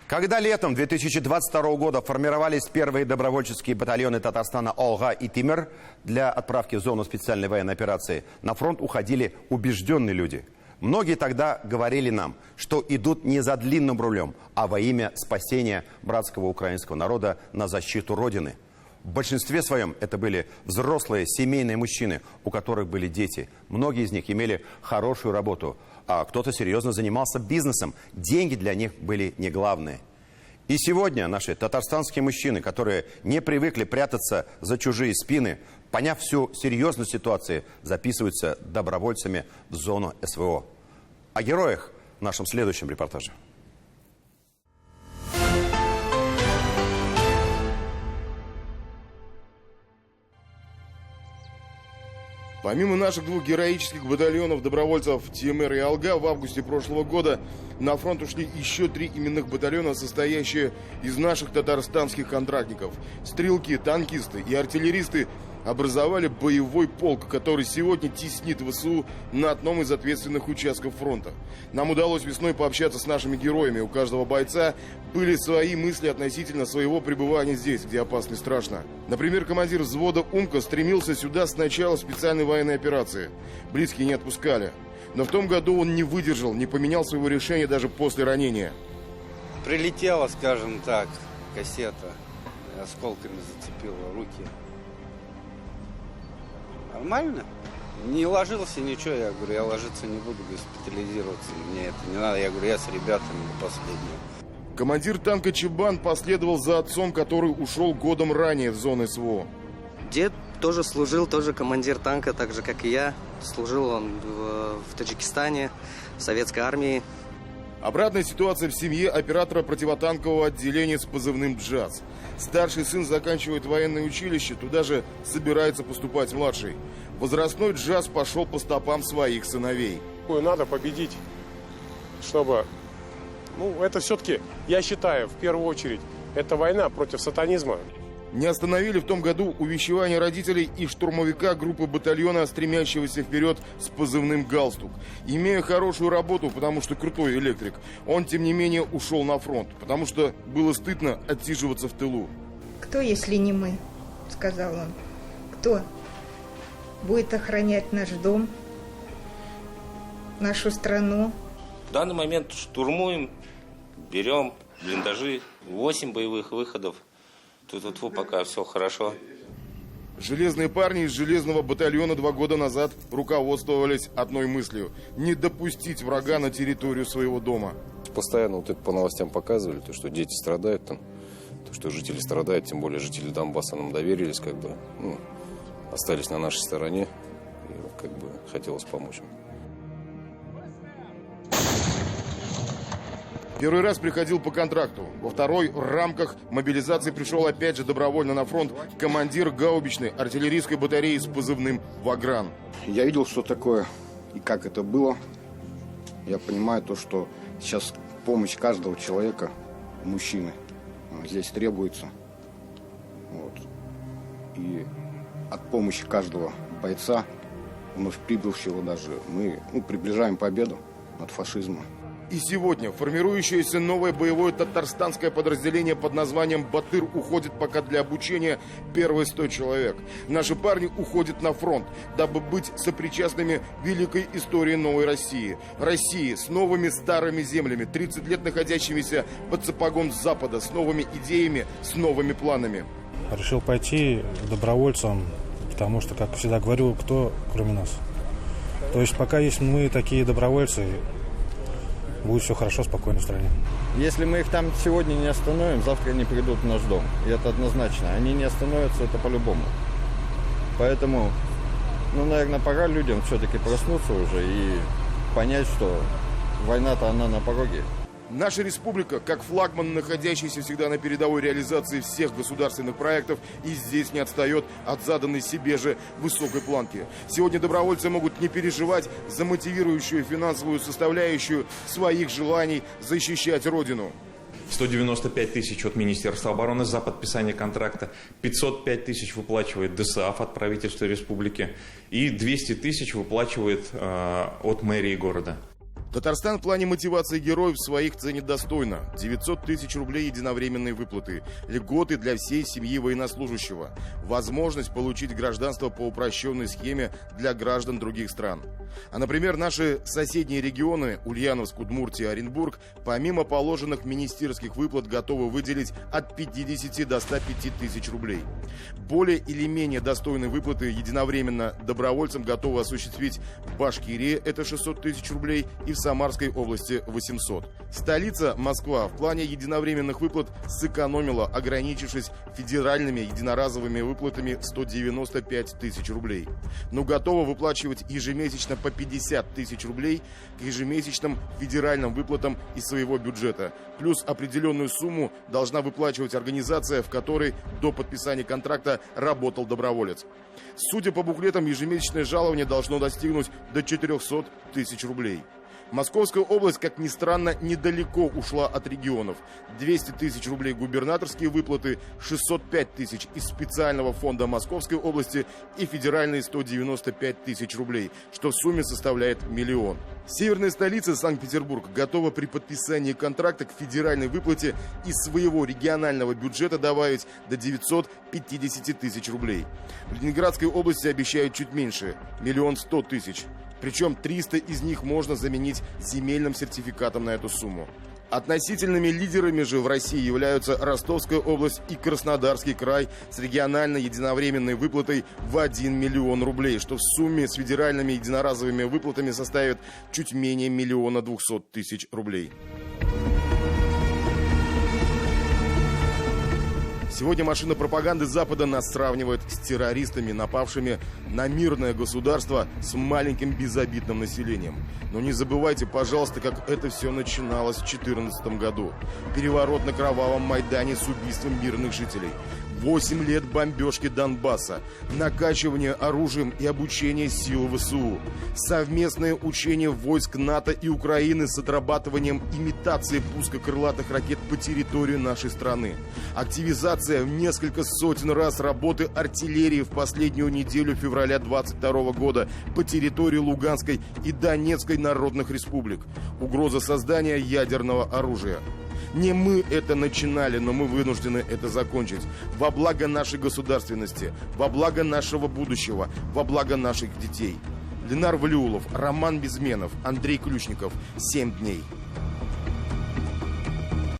Когда летом 2022 года формировались первые добровольческие батальоны Татарстана Олга и Тимир для отправки в зону специальной военной операции, на фронт уходили убежденные люди. Многие тогда говорили нам, что идут не за длинным рулем, а во имя спасения братского украинского народа на защиту Родины. В большинстве своем это были взрослые семейные мужчины, у которых были дети. Многие из них имели хорошую работу, а кто-то серьезно занимался бизнесом. Деньги для них были не главные. И сегодня наши татарстанские мужчины, которые не привыкли прятаться за чужие спины, поняв всю серьезность ситуации, записываются добровольцами в зону СВО. О героях в нашем следующем репортаже. Помимо наших двух героических батальонов добровольцев Тимир и Алга, в августе прошлого года на фронт ушли еще 3 именных батальона, состоящие из наших татарстанских контрактников. Стрелки, танкисты и артиллеристы образовали боевой полк, который сегодня теснит ВСУ на одном из ответственных участков фронта. Нам удалось весной пообщаться с нашими героями. У каждого бойца были свои мысли относительно своего пребывания здесь, где опасно и страшно. Например, командир взвода «Умка» стремился сюда с начала специальной военной операции. Близкие не отпускали. Но в том году он не выдержал, не поменял своего решения даже после ранения. Прилетела, скажем так, кассета, осколками зацепила руки. Нормально. Не ложился ничего, я говорю, я ложиться не буду, госпитализироваться, мне это не надо. Я говорю, я с ребятами до последнего. Командир танка «Чебан» последовал за отцом, который ушел годом ранее в зону СВО. Дед тоже служил, тоже командир танка, так же, как и я. Служил он в Таджикистане, в советской армии. Обратная ситуация в семье оператора противотанкового отделения с позывным «Джаз». Старший сын заканчивает военное училище, туда же собирается поступать младший. Возрастной Джаз пошел по стопам своих сыновей. Надо победить, чтобы... это все-таки, я считаю, в первую очередь, это война против сатанизма. Не остановили в том году увещевания родителей и штурмовика группы батальона, стремящегося вперед с позывным «Галстук». Имея хорошую работу, потому что крутой электрик, он, тем не менее, ушел на фронт, потому что было стыдно отсиживаться в тылу. «Кто, если не мы?» — сказал он. «Кто будет охранять наш дом, нашу страну?» В данный момент штурмуем, берем блиндажи, 8 боевых выходов. Тут пока все хорошо. Железные парни из железного батальона 2 года назад руководствовались одной мыслью – не допустить врага на территорию своего дома. Постоянно это по новостям показывали, то, что дети страдают, то, что жители страдают, тем более жители Донбасса нам доверились, остались на нашей стороне, и хотелось помочь им. Первый раз приходил по контракту. Во второй в рамках мобилизации пришел опять же добровольно на фронт командир гаубичной артиллерийской батареи с позывным «Вагран». Я видел, что такое и как это было. Я понимаю то, что сейчас помощь каждого человека, мужчины, здесь требуется. И от помощи каждого бойца, вновь прибывшего даже, мы приближаем победу над фашизмом. И сегодня формирующееся новое боевое татарстанское подразделение под названием «Батыр» уходит пока для обучения первые 100 человек. Наши парни уходят на фронт, дабы быть сопричастными великой истории новой России. России с новыми старыми землями, 30 лет находящимися под сапогом с Запада, с новыми идеями, с новыми планами. Решил пойти добровольцем, потому что, как всегда говорю, кто кроме нас. То есть пока есть мы такие добровольцы, будет все хорошо, спокойно в стране. Если мы их там сегодня не остановим, завтра они придут в наш дом. И это однозначно. Они не остановятся, это по-любому. Поэтому, наверное, пора людям все-таки проснуться уже и понять, что война-то она на пороге. Наша республика, как флагман, находящийся всегда на передовой реализации всех государственных проектов, и здесь не отстает от заданной себе же высокой планки. Сегодня добровольцы могут не переживать за мотивирующую финансовую составляющую своих желаний защищать Родину. 195 тысяч от Министерства обороны за подписание контракта, 505 тысяч выплачивает ДСАФ от правительства республики и 200 тысяч выплачивает от мэрии города. Татарстан в плане мотивации героев своих ценит достойно. 900 тысяч рублей единовременной выплаты, льготы для всей семьи военнослужащего, возможность получить гражданство по упрощенной схеме для граждан других стран. А, например, наши соседние регионы Ульяновск, Удмуртия, Оренбург, помимо положенных министерских выплат, готовы выделить от 50 до 105 тысяч рублей. Более или менее достойные выплаты единовременно добровольцам готовы осуществить в Башкирии, это 600 тысяч рублей, и в Самарской области 800. Столица, Москва, в плане единовременных выплат сэкономила, ограничившись федеральными единоразовыми выплатами 195 тысяч рублей. Но готова выплачивать ежемесячно по 50 тысяч рублей к ежемесячным федеральным выплатам из своего бюджета. Плюс определенную сумму должна выплачивать организация, в которой до подписания контракта работал доброволец. Судя по буклетам, ежемесячное жалование должно достигнуть до 400 тысяч рублей. Московская область, как ни странно, недалеко ушла от регионов. 200 тысяч рублей губернаторские выплаты, 605 тысяч из специального фонда Московской области и федеральные 195 тысяч рублей, что в сумме составляет 1 миллион. Северная столица Санкт-Петербург готова при подписании контракта к федеральной выплате из своего регионального бюджета добавить до 950 тысяч рублей. В Ленинградской области обещают чуть меньше – 1 100 000 000. Причем 300 из них можно заменить земельным сертификатом на эту сумму. Относительными лидерами же в России являются Ростовская область и Краснодарский край с региональной единовременной выплатой в 1 миллион рублей, что в сумме с федеральными единоразовыми выплатами составит чуть менее 1 200 000 рублей. Сегодня машина пропаганды Запада нас сравнивает с террористами, напавшими на мирное государство с маленьким безобидным населением. Но не забывайте, пожалуйста, как это все начиналось в 2014 году. Переворот на кровавом Майдане с убийством мирных жителей. 8 лет бомбежки Донбасса, накачивание оружием и обучение сил ВСУ, совместное учение войск НАТО и Украины с отрабатыванием имитации пуска крылатых ракет по территории нашей страны, активизация в несколько сотен раз работы артиллерии в последнюю неделю февраля 2022 года по территории Луганской и Донецкой народных республик, угроза создания ядерного оружия. Не мы это начинали, но мы вынуждены это закончить. Во благо нашей государственности, во благо нашего будущего, во благо наших детей. Ленар Валиулов, Роман Безменов, Андрей Ключников. 7 дней.